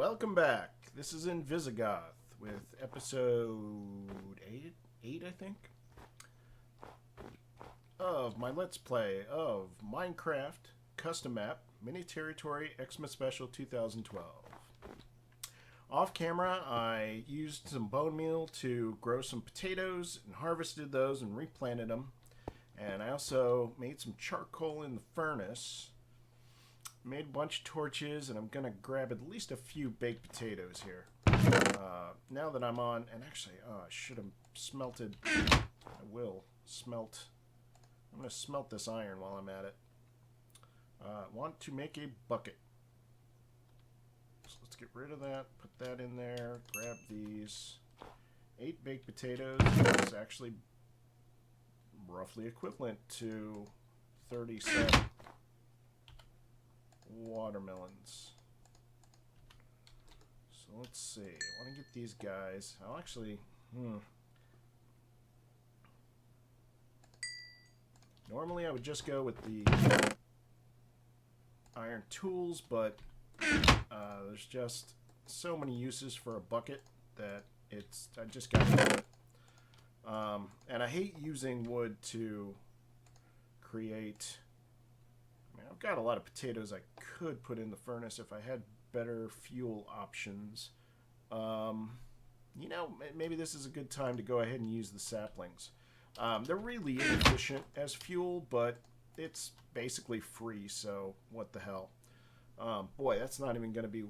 welcome back. This is Invisigoth with episode 8, I think, of my Let's Play of Minecraft Custom Map Mini Territory Xmas Special 2012. Off camera, I used some bone meal to grow some potatoes and harvested those and replanted them. And I also made some charcoal in the furnace. Made a bunch of torches, and I'm going to grab at least a few baked potatoes here. Now that I'm on, and actually, I should have smelted. I will smelt. I'm going to smelt this iron while I'm at it. Want to make a bucket. So let's get rid of that, put that in there, grab these. 8 baked potatoes is actually roughly equivalent to 37 watermelons. So let's see. I want to get these guys. I'll actually. Normally I would just go with the iron tools, but there's just so many uses for a bucket that I just got to do it. And I hate using wood to create. I've got a lot of potatoes I could put in the furnace if I had better fuel options. Maybe this is a good time to go ahead and use the saplings. They're really inefficient as fuel, but it's basically free, so what the hell. Boy, that's not even going to be...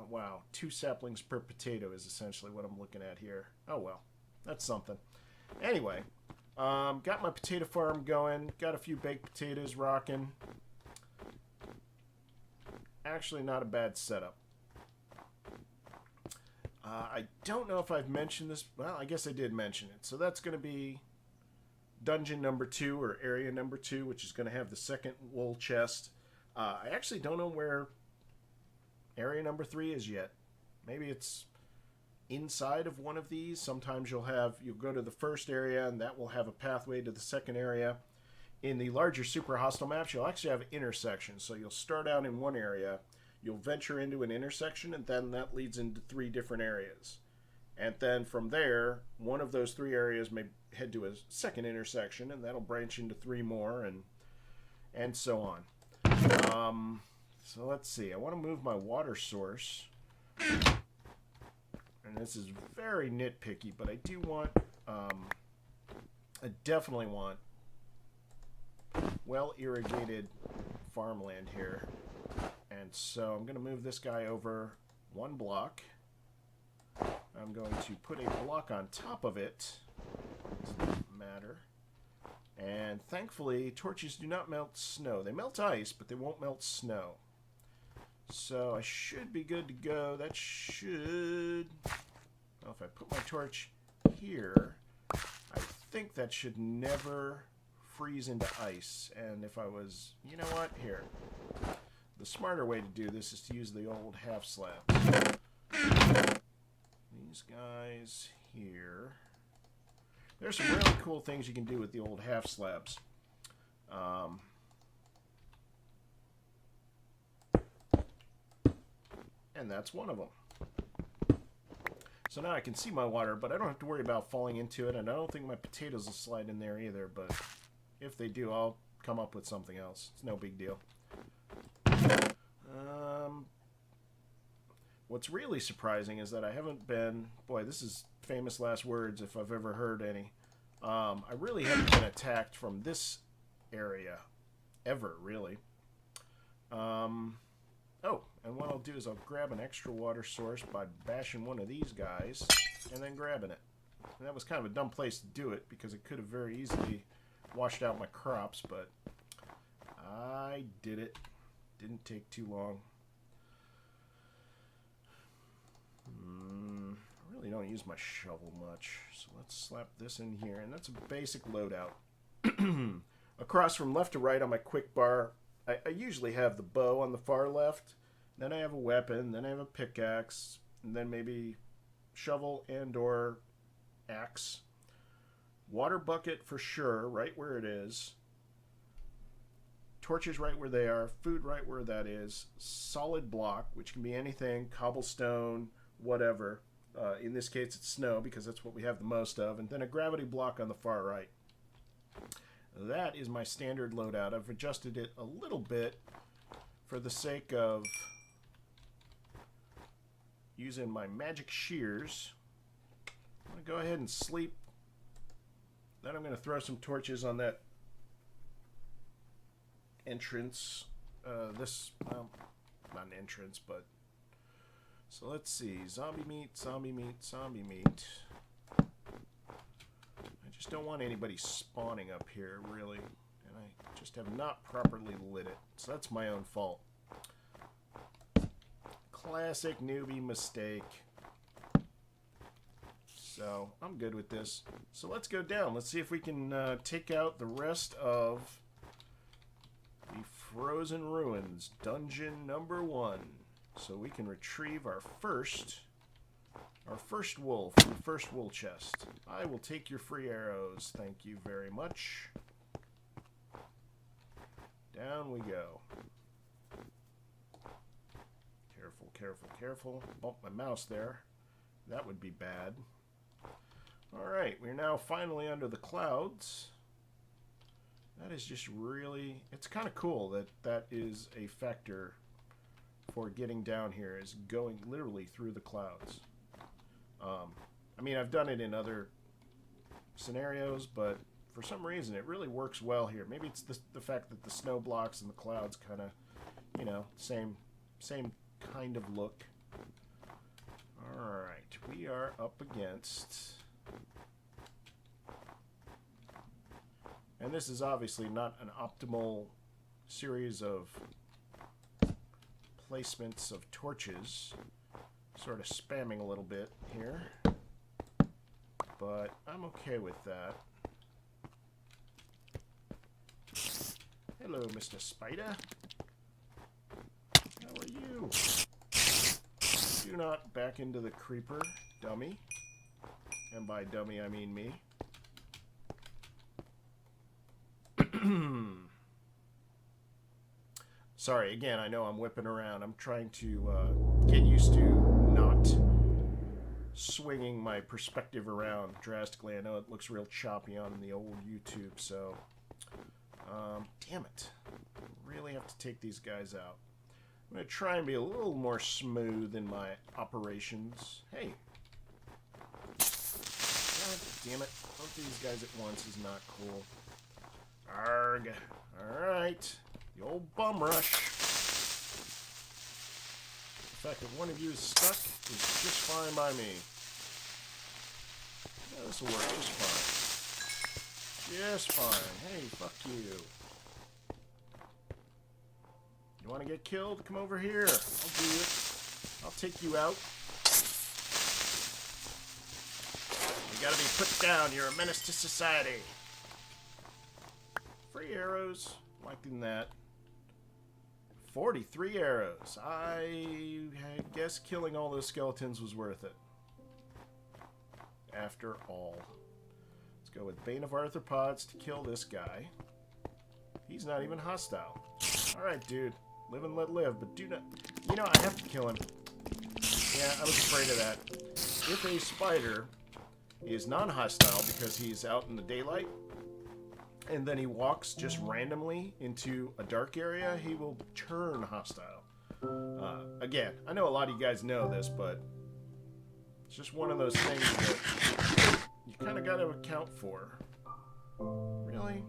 Wow, 2 saplings per potato is essentially what I'm looking at here. Oh well, that's something. Anyway, got my potato farm going, got a few baked potatoes rocking. Actually not a bad setup. I don't know if I've mentioned this. Well, I guess I did mention it. So that's going to be dungeon number 2 or area number 2, which is going to have the second wool chest. I actually don't know where area number 3 is yet. Maybe it's inside of one of these. Sometimes you'll go to the first area and that will have a pathway to the second area. In the larger super hostile maps, you'll actually have intersections. So you'll start out in one area, you'll venture into an intersection, and then that leads into 3 different areas. And then from there, one of those 3 areas may head to a second intersection, and that'll branch into 3 more, and so on. So let's see. I want to move my water source. And this is very nitpicky, but I do want... I definitely want well-irrigated farmland here. And so I'm going to move this guy over 1 block. I'm going to put a block on top of it. Doesn't matter. And thankfully, torches do not melt snow. They melt ice, but they won't melt snow. So I should be good to go. That should... Well, if I put my torch here, I think that should never freeze into ice. And if I was... You know what? Here. The smarter way to do this is to use the old half slabs. These guys here. There's some really cool things you can do with the old half slabs. And that's one of them. So now I can see my water, but I don't have to worry about falling into it, and I don't think my potatoes will slide in there either, but if they do, I'll come up with something else. It's no big deal. What's really surprising is that I haven't been... Boy, this is famous last words if I've ever heard any. I really haven't been attacked from this area. Ever, really. Oh, and what I'll do is I'll grab an extra water source by bashing one of these guys and then grabbing it. And that was kind of a dumb place to do it because it could have very easily washed out my crops, but I did it. Didn't take too long. I really don't use my shovel much, so let's slap this in here, and that's a basic loadout. Across from left to right on my quick bar, I usually have the bow on the far left, then I have a weapon, then I have a pickaxe, and then maybe shovel and or axe. Water bucket for sure, right where it is. torches right where they are, food right where that is, solid block, which can be anything, cobblestone, whatever. In this case, it's snow because that's what we have the most of, and then a gravity block on the far right. That is my standard loadout. I've adjusted it a little bit for the sake of using my magic shears. I'm going to go ahead and sleep. Then I'm going to throw some torches on that entrance. Well, not an entrance, but... So let's see. Zombie meat, zombie meat, zombie meat. I just don't want anybody spawning up here, really. And I just have not properly lit it. So that's my own fault. Classic newbie mistake. So I'm good with this. So let's go down. Let's see if we can take out the rest of the Frozen Ruins, dungeon number 1. So we can retrieve our first wool from the first wool chest. I will take your free arrows. Thank you very much. Down we go. Careful, careful, careful. Bump my mouse there. That would be bad. Alright, we're now finally under the clouds. That is just really... It's kind of cool that that is a factor for getting down here, is going literally through the clouds. I mean, I've done it in other scenarios, but for some reason it really works well here. Maybe it's the fact that the snow blocks and the clouds kind of, you know, same kind of look. Alright, we are up against... And this is obviously not an optimal series of placements of torches. Sort of spamming a little bit here. But I'm okay with that. Hello, Mr. Spider. How are you? Do not back into the creeper, dummy. And by dummy, I mean me. Sorry, again, I know I'm whipping around. I'm trying to get used to not swinging my perspective around drastically. I know it looks real choppy on the old YouTube, so... damn it. I really have to take these guys out. I'm going to try and be a little more smooth in my operations. Hey. God damn it. Both these guys at once is not cool. Arg. Alright. The old bum rush. The fact that one of you is stuck is just fine by me. Yeah, this will work just fine. Just fine. Hey, fuck you. You want to get killed? Come over here. I'll do it. I'll take you out. You gotta be put down. You're a menace to society. Free arrows. Liking that. 43 arrows. I guess killing all those skeletons was worth it. After all. Let's go with Bane of Arthropods to kill this guy. He's not even hostile. Alright, dude. Live and let live, but do not... You know, I have to kill him. Yeah, I was afraid of that. If a spider is non-hostile because he's out in the daylight, and then he walks just randomly into a dark area, he will turn hostile. Again, I know a lot of you guys know this, but it's just one of those things that you kind of got to account for. Really?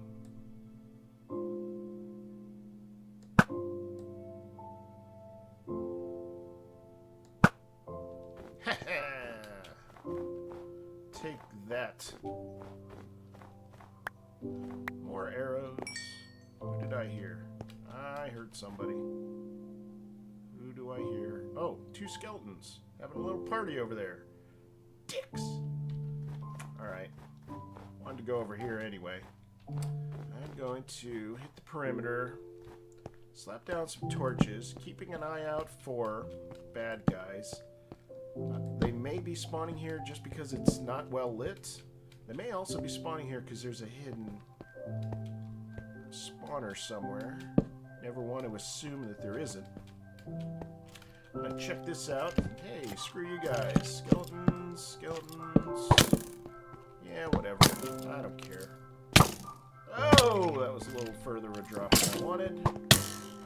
Take that. More arrows. Who did I hear? I heard somebody. Who do I hear? Oh, 2 skeletons. Having a little party over there. Dicks! Alright. Wanted to go over here anyway. I'm going to hit the perimeter. Slap down some torches. Keeping an eye out for bad guys. They may be spawning here just because it's not well lit. They may also be spawning here because there's a hidden spawner somewhere. Never want to assume that there isn't. I'm gonna check this out. Hey, screw you guys. Skeletons, skeletons. Yeah, whatever. I don't care. Oh, that was a little further a drop than I wanted.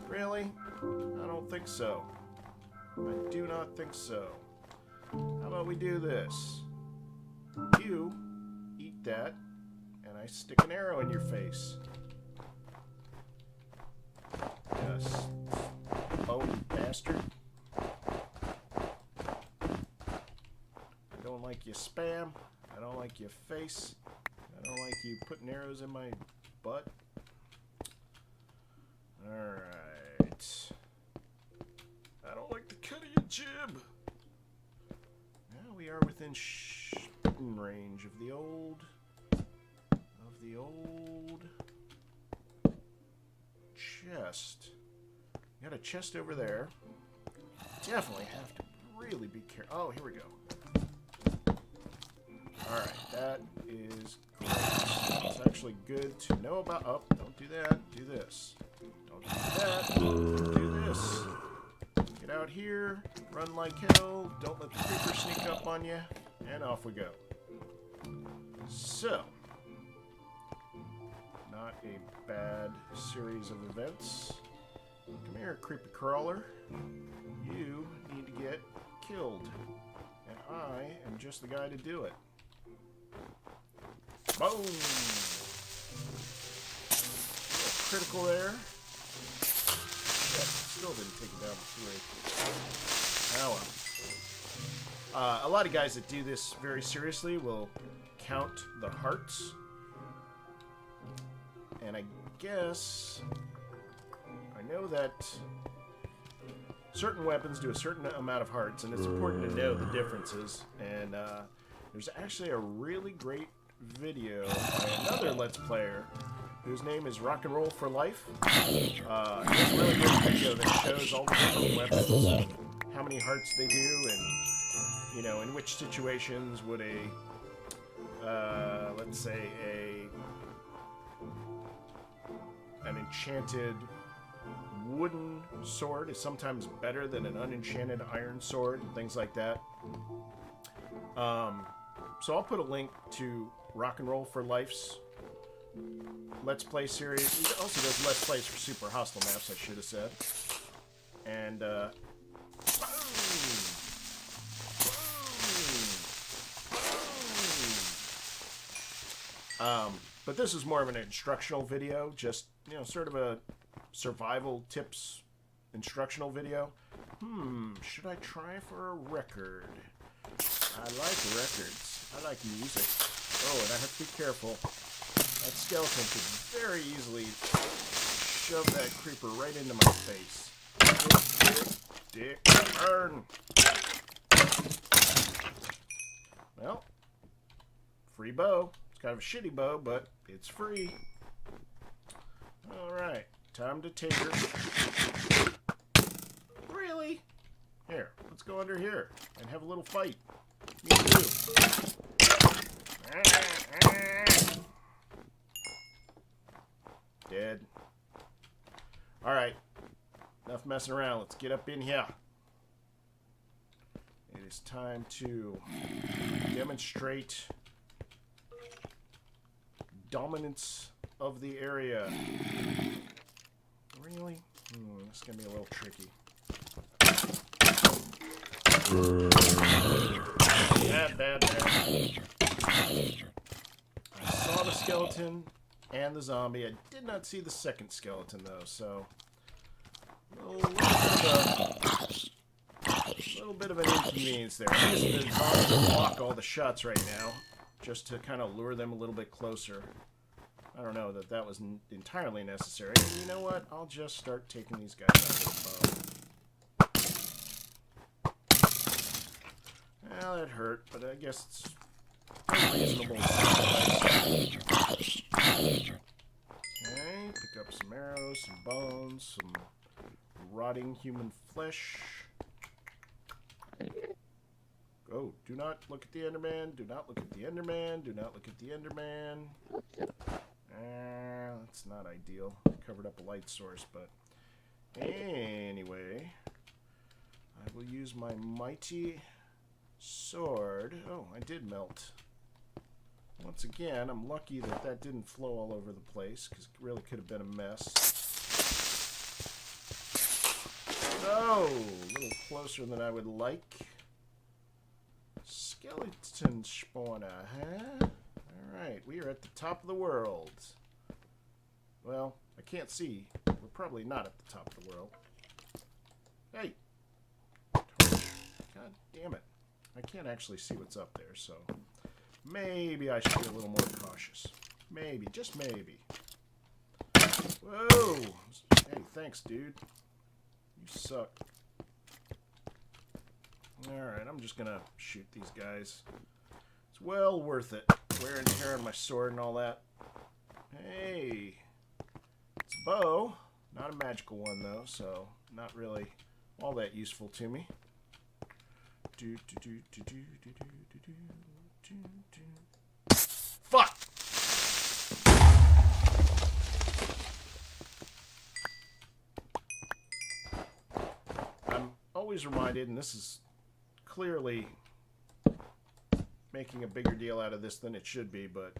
Really? I don't think so. I do not think so. How about we do this? You eat that, and I stick an arrow in your face. Yes. Oh, bastard. I don't like your spam. I don't like your face. I don't like you putting arrows in my butt. Alright. I don't like the cut of your jib. Now we are within shooting range of the old chest. Got a chest over there. Definitely have to really be careful. Oh, here we go. Alright, that is great. It's actually good to know about. Oh, don't do that. Do this. Don't do that. Do this. Get out here. Run like hell. Don't let the creeper sneak up on you. And off we go. So, not a bad series of events. Come here, creepy crawler. You need to get killed. And I am just the guy to do it. Boom! Critical there. Shit, still didn't take it down to 3. Oh well. A lot of guys that do this very seriously will count the hearts. And I guess I know that certain weapons do a certain amount of hearts, and it's important to know the differences. And there's actually a really great video by another Let's Player whose name is Rock and Roll for Life. It's a really good video that shows all the different weapons, and how many hearts they do, and, you know, in which situations would a, let's say, an enchanted wooden sword is sometimes better than an unenchanted iron sword, and things like that. So I'll put a link to Rock and Roll for Life's Let's Play series. He also does Let's Plays for Super Hostile Maps, I should have said. And, but this is more of an instructional video, just, you know, sort of a survival tips instructional video. Should I try for a record? I like records. I like music. Oh, and I have to be careful. That skeleton could very easily shove that creeper right into my face. Dick, burn! Well, free bow. It's kind of a shitty bow, but it's free. Alright, time to take her. Really? Here, let's go under here and have a little fight. Me too. Dead. Alright, enough messing around. Let's get up in here. It is time to demonstrate dominance of the area. Really? This is going to be a little tricky. Bad. I saw the skeleton and the zombie. I did not see the second skeleton, though, so a little bit of an inconvenience there. I'm using the zombie to block all the shots right now, just to kind of lure them a little bit closer. I don't know that that was entirely necessary. And you know what? I'll just start taking these guys out with the bow. Well, that hurt, but I guess it's reasonable. Okay, pick up some arrows, some bones, some rotting human flesh. Oh, do not look at the Enderman. Do not look at the Enderman. Do not look at the Enderman. That's not ideal. I covered up a light source, but Anyway, I will use my mighty sword. Oh, I did melt. Once again, I'm lucky that that didn't flow all over the place, because it really could have been a mess. Oh, a little closer than I would like. Skeleton spawner, huh? Alright, we are at the top of the world. Well, I can't see. We're probably not at the top of the world. Hey! God damn it. I can't actually see what's up there, so maybe I should be a little more cautious. Maybe, just maybe. Whoa! Hey, thanks, dude. You suck. Alright, I'm just gonna shoot these guys. It's well worth it. Wear and tear on my sword and all that. Hey! It's a bow. Not a magical one, though, so not really all that useful to me. Fuck! I'm always reminded, and this is clearly making a bigger deal out of this than it should be, but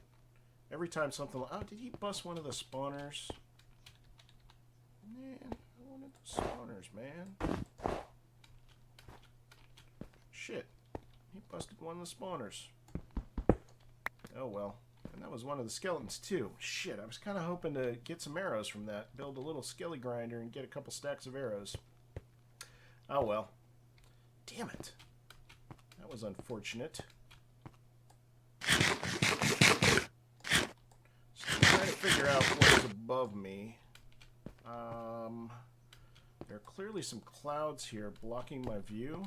every time something like... Oh, did he bust one of the spawners? Man, I wanted the spawners, man. Shit. He busted one of the spawners. Oh, well. And that was one of the skeletons, too. Shit, I was kind of hoping to get some arrows from that. Build a little skelly grinder and get a couple stacks of arrows. Oh, well. Damn it. That was unfortunate. So I'm trying to figure out what's above me. There are clearly some clouds here blocking my view.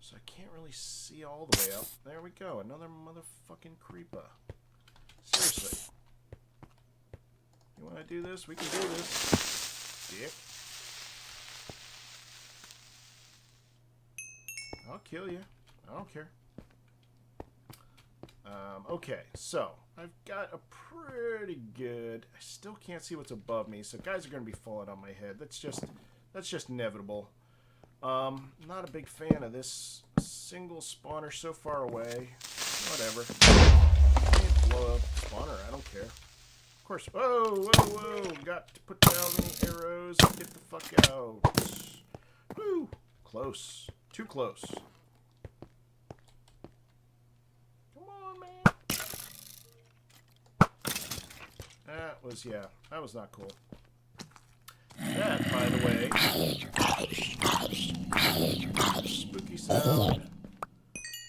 So I can't really see all the way up. There we go. Another motherfucking creeper. Seriously. You want to do this? We can do this. Dick. I'll kill you. I don't care. Okay, so I've got a pretty good... I still can't see what's above me, so guys are going to be falling on my head. That's just inevitable. Not a big fan of this single spawner so far away. Whatever. Can't blow up spawner. I don't care. Of course. Whoa, whoa, whoa! Got to put down the arrows and get the fuck out. Woo! Close. Too close. That was not cool. That, by the way, spooky sound.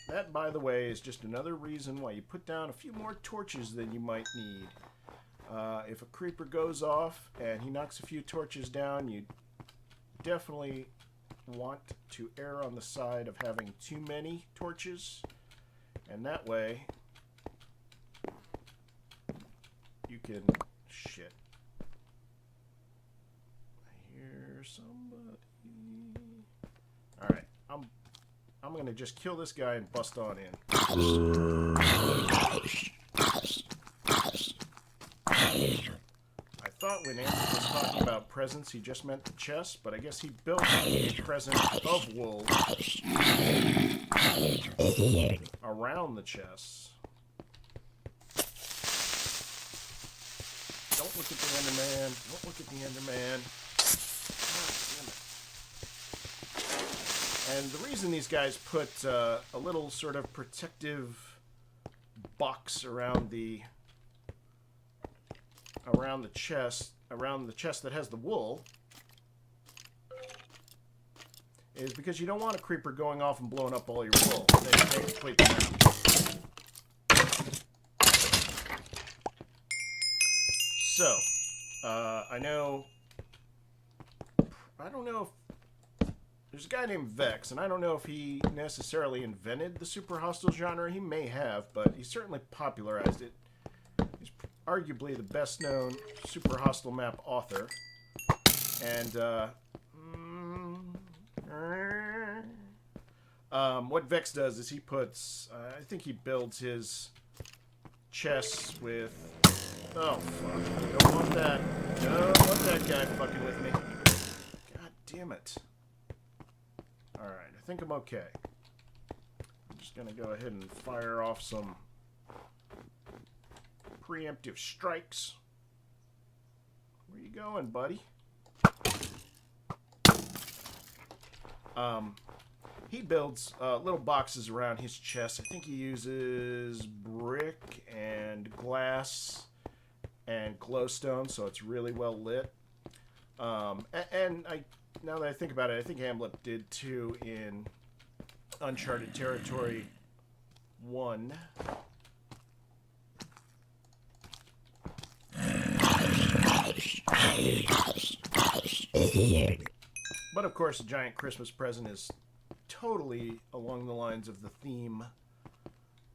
That, by the way, is just another reason why you put down a few more torches than you might need. If a creeper goes off and he knocks a few torches down, you definitely want to err on the side of having too many torches, and that way you can... Shit. I hear somebody. Alright, I'm gonna just kill this guy and bust on in. I thought when Andrew was talking about presents, he just meant the chest, but I guess he built a present of wool around the chests. Don't look at the Enderman. Don't look at the Enderman. God damn it. And the reason these guys put a little sort of protective box around the chest that has the wool is because you don't want a creeper going off and blowing up all your wool. They completely down. So, I don't know if there's a guy named Vex, and I don't know if he necessarily invented the super hostile genre. He may have, but he certainly popularized it. He's arguably the best known super hostile map author. And, what Vex does is he puts, I think he builds his chests with... Oh, fuck. Don't want that. Don't want that guy fucking with me. damn it. Alright, I think I'm okay. I'm just gonna go ahead and fire off some preemptive strikes. Where you going, buddy? He builds little boxes around his chest. I think he uses brick and glass and glowstone, so it's really well lit. And now that I think about it, I think Amlup did too in Uncharted Territory 1. But of course, a giant Christmas present is totally along the lines of the theme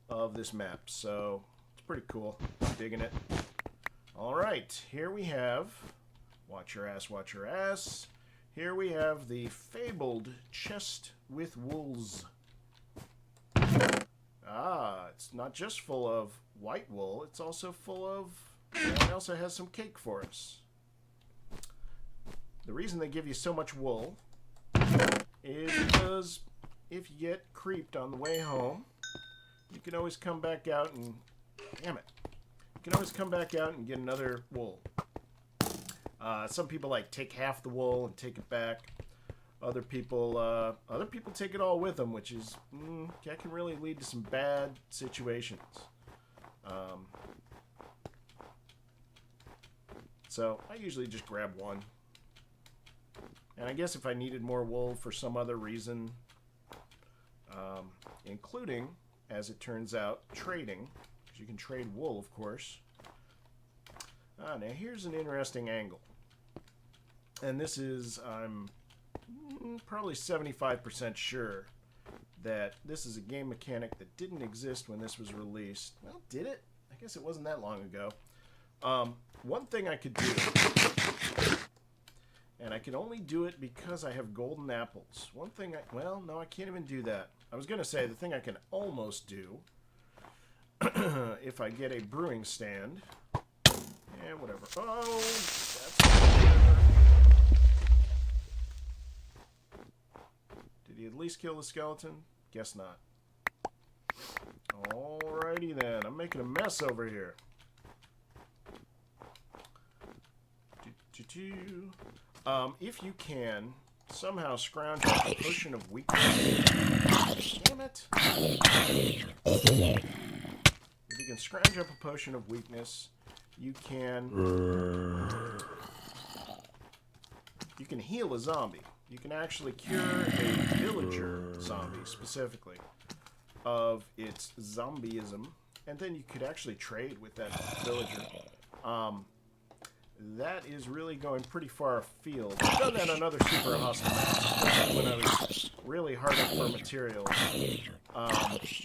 of this map, so it's pretty cool. I'm digging it. Alright, here we have, watch your ass, watch your ass. Here we have the fabled chest with wolves. Ah, it's not just full of white wool, it's also full of, it also has some cake for us. The reason they give you so much wool is because if you get creeped on the way home, you can always come back out and, damn it, you can always come back out and get another wool. Some people like take half the wool and take it back. Other people take it all with them, which is that can really lead to some bad situations. So I usually just grab one. And I guess if I needed more wool for some other reason, including, as it turns out, trading, because you can trade wool, of course. Now here's an interesting angle. And this is, I'm probably 75% sure that this is a game mechanic that didn't exist when this was released. Well, did it? I guess it wasn't that long ago. One thing I could do, and I can only do it because I have golden apples. One thing well, no, I can't even do that. I was going to say the thing I can almost do, if I get a brewing stand. Yeah, whatever. Oh, that's better. Did he at least kill the skeleton? Guess not. Alrighty then. I'm making a mess over here. If you can somehow scrounge up a potion of weakness. Damn it. If you can scrounge up a potion of weakness, you can heal a zombie. You can actually cure a villager zombie, specifically, of its zombieism. And then you could actually trade with that villager. That is really going pretty far afield. I've done that on other super awesome maps when I was really hard up for materials.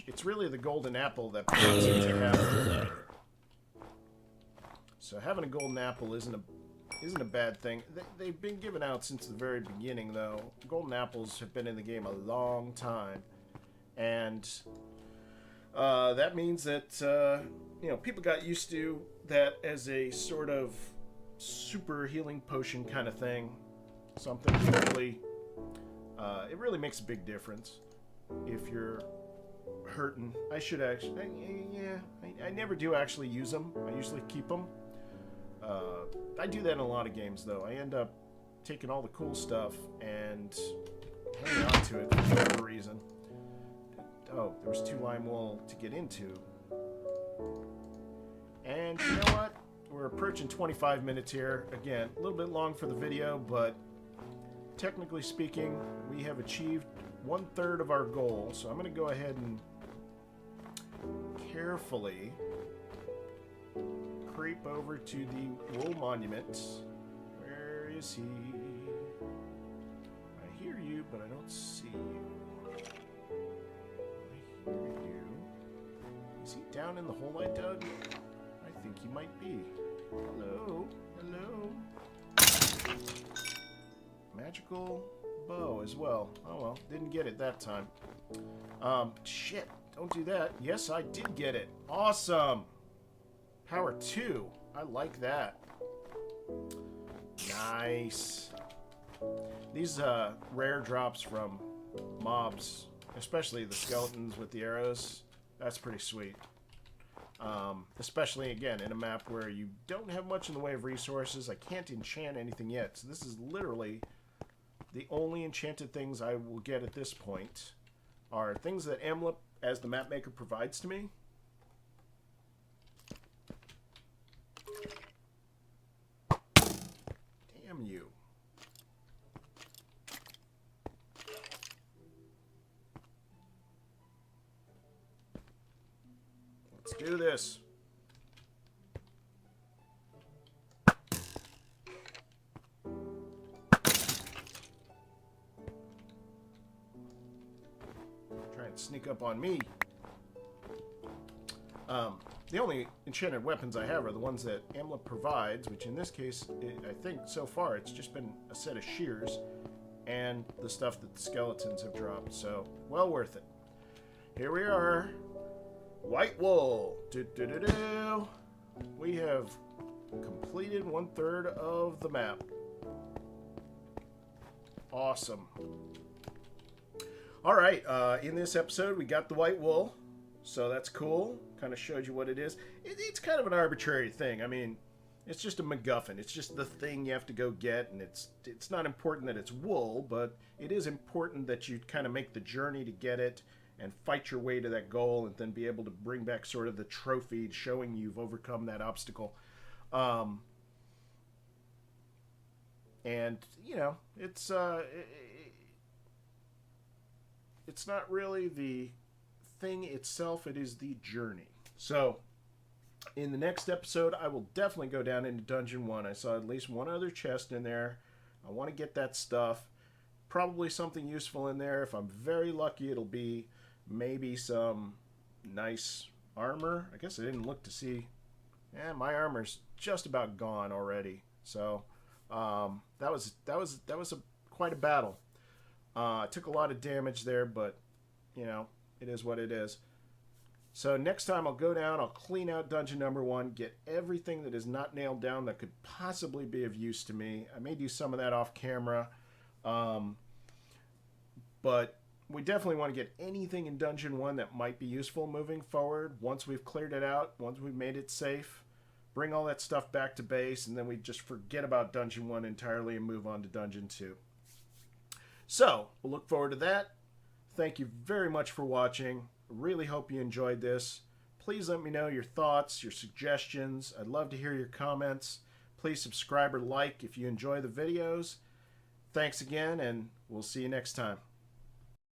It's really the golden apple that brings it to have. So having a golden apple isn't a bad thing. They've been given out since the very beginning, though. Golden apples have been in the game a long time, and that means that people got used to that as a sort of super healing potion kind of thing. Something really, it really makes a big difference if you're hurting. I should actually, I never do actually use them. I usually keep them. I do that in a lot of games, though. I end up taking all the cool stuff and hanging on to it for whatever reason. Oh, there was 2 lime wool to get into. And you know what? We're approaching 25 minutes here. Again, a little bit long for the video, but technically speaking, we have achieved 1/3 of our goal. So I'm going to go ahead and carefully creep over to the wool monument. Where is he? I hear you, but I don't see you. I hear you. Is he down in the hole I dug? I think he might be. Hello? Hello? Magical bow as well. Oh well, didn't get it that time. Shit, don't do that. Yes, I did get it. Awesome! Power 2. I like that. Nice. These rare drops from mobs, especially the skeletons with the arrows, that's pretty sweet. Especially, again, in a map where you don't have much in the way of resources. I can't enchant anything yet, so this is literally the only enchanted things I will get at this point are things that Amlup, as the map maker, provides to me. Damn you. Let's do this. Try and sneak up on me. The only enchanted weapons I have are the ones that Amlup provides, which in this case, I think so far it's just been a set of shears and the stuff that the skeletons have dropped. So, well worth it. Here we are. White wool. Do-do-do-do. We have completed 1/3 of the map. Awesome. Alright, in this episode we got the white wool. So that's cool. Kind of showed you what it is. It's kind of an arbitrary thing. I mean, it's just a MacGuffin. It's just the thing you have to go get, and it's not important that it's wool, but it is important that you kind of make the journey to get it and fight your way to that goal, and then be able to bring back sort of the trophy showing you've overcome that obstacle. And you know, it's not really the thing itself, it is the journey. So in the next episode I will definitely go down into Dungeon 1. I saw at least one other chest in there. I want to get that stuff. Probably something useful in there. If I'm very lucky, it'll be maybe some nice armor. I guess I didn't look to see. My armor's just about gone already. So that was quite a battle. I took a lot of damage there, but you know, it is what it is. So next time I'll go down, I'll clean out dungeon number 1, get everything that is not nailed down that could possibly be of use to me. I may do some of that off camera. But we definitely want to get anything in dungeon 1 that might be useful moving forward. Once we've cleared it out, once we've made it safe, bring all that stuff back to base, and then we just forget about dungeon 1 entirely and move on to dungeon 2. So, we'll look forward to that. Thank you very much for watching. Really hope you enjoyed this. Please let me know your thoughts, your suggestions. I'd love to hear your comments. Please subscribe or like if you enjoy the videos. Thanks again, and we'll see you next time.